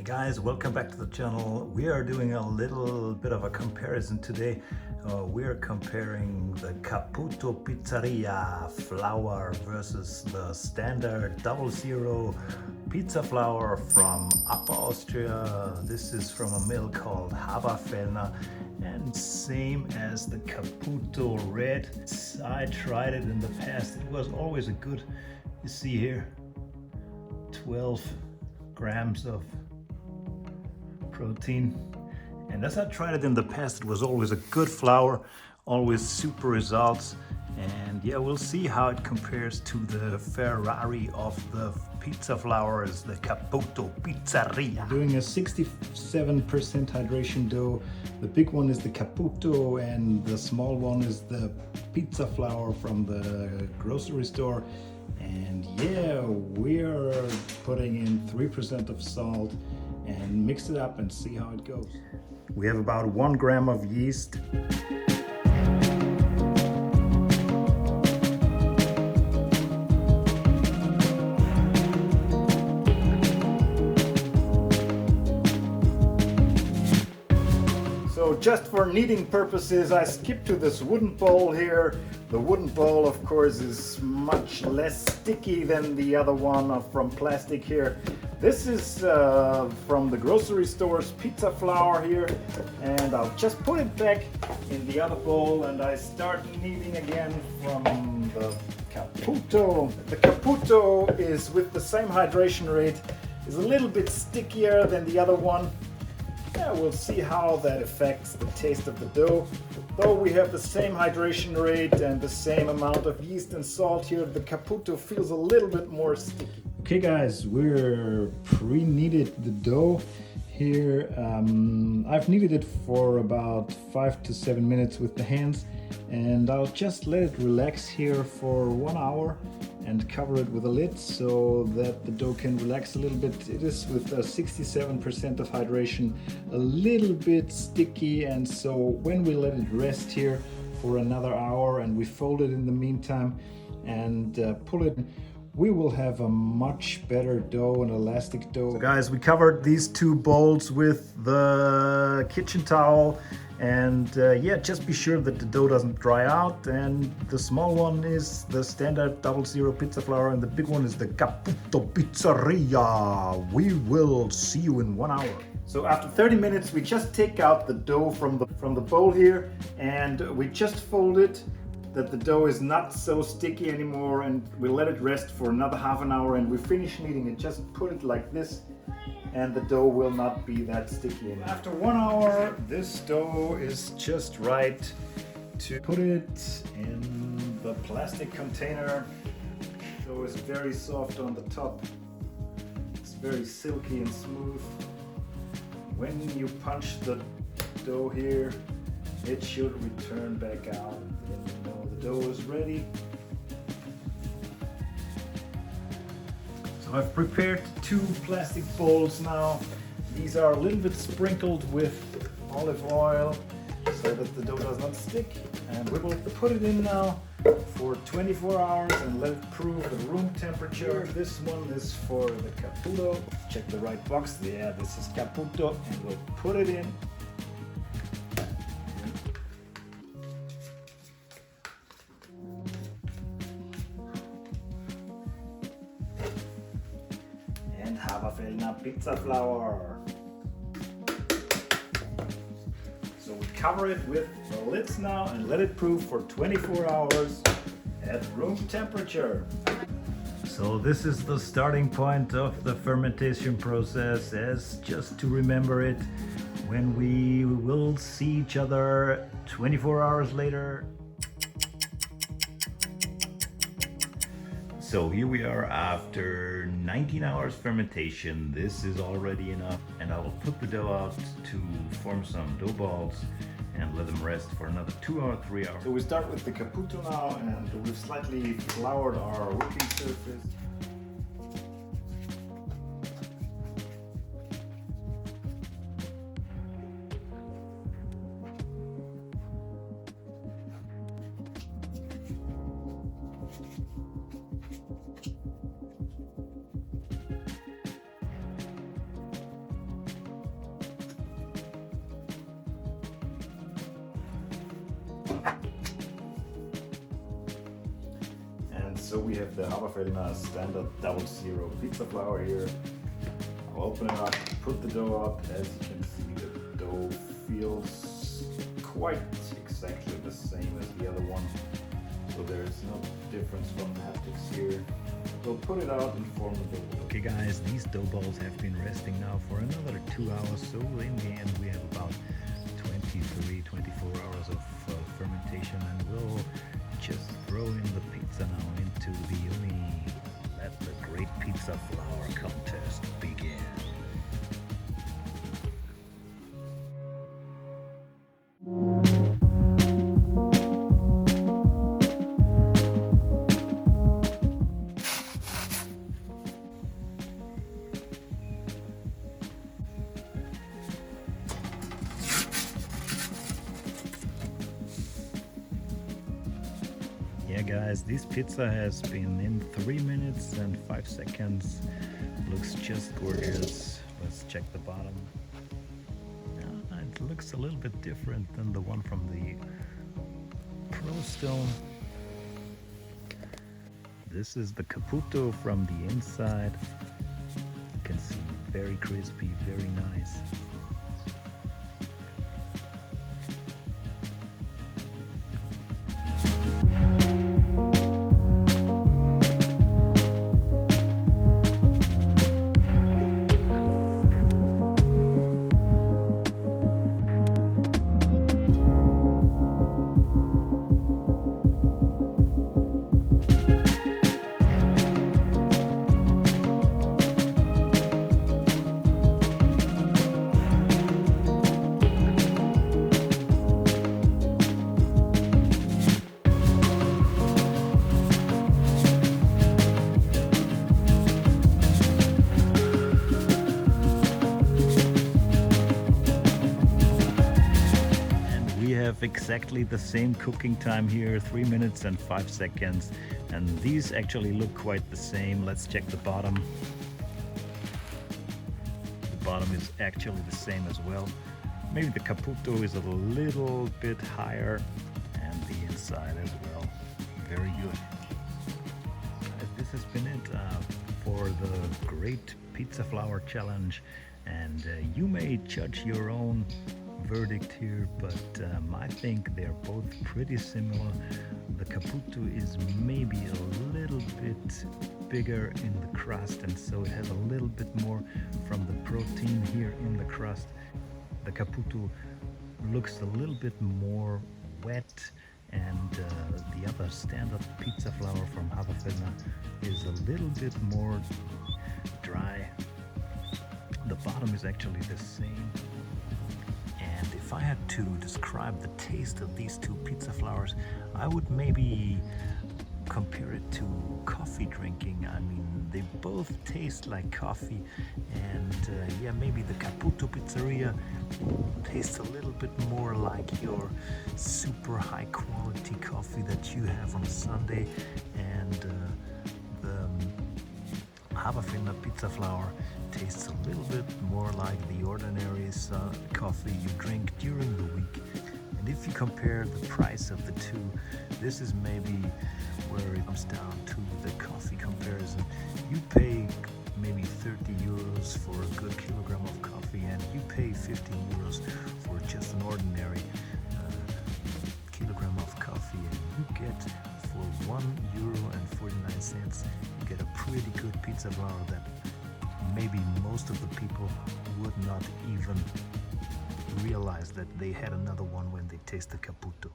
Guys, welcome back to the channel. We are doing a little bit of a comparison today. We are comparing the Caputo Pizzeria flour versus the standard 00 pizza flour from Upper Austria. This is from a mill called Haberfellner, and same as the Caputo red. I tried it in the past. It was always a good, you see here, 12 grams of protein, and as I tried it in the past, it was always a good flour, always super results. And yeah, we'll see how it compares to the Ferrari of the pizza flours, the Caputo Pizzeria. Doing a 67% hydration dough. The big one is the Caputo and the small one is the pizza flour from the grocery store. And yeah, we're putting in 3% of salt and mix it up and see how it goes. We have about 1 gram of yeast. So just for kneading purposes, I skipped to this wooden bowl here. The wooden bowl, of course, is much less sticky than the other one from plastic here. This is from the grocery store's pizza flour here, and I'll just put it back in the other bowl and I start kneading again from the Caputo. The Caputo is with the same hydration rate, is a little bit stickier than the other one. Yeah, we'll see how that affects the taste of the dough. Though we have the same hydration rate and the same amount of yeast and salt here, the Caputo feels a little bit more sticky. Okay guys, we're pre-kneaded the dough here. I've kneaded it for about 5 to 7 minutes with the hands, and I'll just let it relax here for 1 hour and cover it with a lid so that the dough can relax a little bit. It is with 67% of hydration, a little bit sticky, and so when we let it rest here for another hour and we fold it in the meantime and pull it, we will have a much better dough, an elastic dough. So guys, we covered these 2 bowls with the kitchen towel, and yeah, just be sure that the dough doesn't dry out. And the small one is the standard 00 pizza flour, and the big one is the Caputo Pizzeria. We will see you in 1 hour. So after 30 minutes, we just take out the dough from the bowl here, and we just fold it that the dough is not so sticky anymore, and we let it rest for another half an hour, and we finish kneading it. Just put it like this and the dough will not be that sticky anymore. After 1 hour, this dough is just right to put it in the plastic container. The dough is very soft on the top. It's very silky and smooth. When you punch the dough here, it should return back out. And you know the dough is ready. So I've prepared 2 plastic bowls now. These are a little bit sprinkled with olive oil so that the dough does not stick. And we will put it in now for 24 hours and let it prove at room temperature. This one is for the Caputo. Check the right box. Yeah, this is Caputo, and we'll put it in. And Haberfellner pizza flour. So we cover it with the lids now and let it proof for 24 hours at room temperature. So this is the starting point of the fermentation process, as just to remember it, when we will see each other 24 hours later. So here we are after 19 hours fermentation. This is already enough, and I will put the dough out to form some dough balls and let them rest for another 2 or 3 hours. So we start with the Caputo now, and we've slightly floured our whipping surface. so we have the Haberfellner standard 00 pizza flour here. I'll open it up, put the dough up. As you can see, the dough feels quite exactly the same as the other one, so there's no difference from haptics here. We'll put it out and form the dough. Okay guys, these dough balls have been resting now for another 2 hours, so in the end we have about 23-24 hours of fermentation, and we'll just throw in the pizza now into the uni. Let the great pizza flour contest begin. Yeah guys, this pizza has been in 3 minutes and 5 seconds. Looks just gorgeous. Let's check the bottom. It looks a little bit different than the one from the Pro Stone. This is the Caputo from the inside. You can see very crispy, very nice. Have exactly the same cooking time here, 3 minutes and 5 seconds, and these actually look quite the same. Let's check the bottom. The bottom is actually the same as well. Maybe the Caputo is a little bit higher, and the inside as well. Very good. This has been it for the Great Pizza Flour Challenge, and you may judge your own verdict here, but I think they're both pretty similar. The Caputo is maybe a little bit bigger in the crust, and so it has a little bit more from the protein here in the crust. The Caputo looks a little bit more wet, and the other standard pizza flour from Haberfellner is a little bit more dry. The bottom is actually the same. And if I had to describe the taste of these two pizza flours, I would maybe compare it to coffee drinking. I mean, they both taste like coffee, and yeah, maybe the Caputo Pizzeria tastes a little bit more like your super high quality coffee that you have on Sunday, and the Haberfellner pizza flour tastes a little bit more like the ordinary coffee you drink during the week. And if you compare the price of the two, this is maybe where it comes down to the coffee comparison. You pay maybe 30 euros for a good kilogram of coffee, and you pay 15 euros for just an ordinary kilogram of coffee, and you get for €1.49 you get a pretty good pizza flour that maybe most of the people would not even realize that they had another one when they taste the Caputo.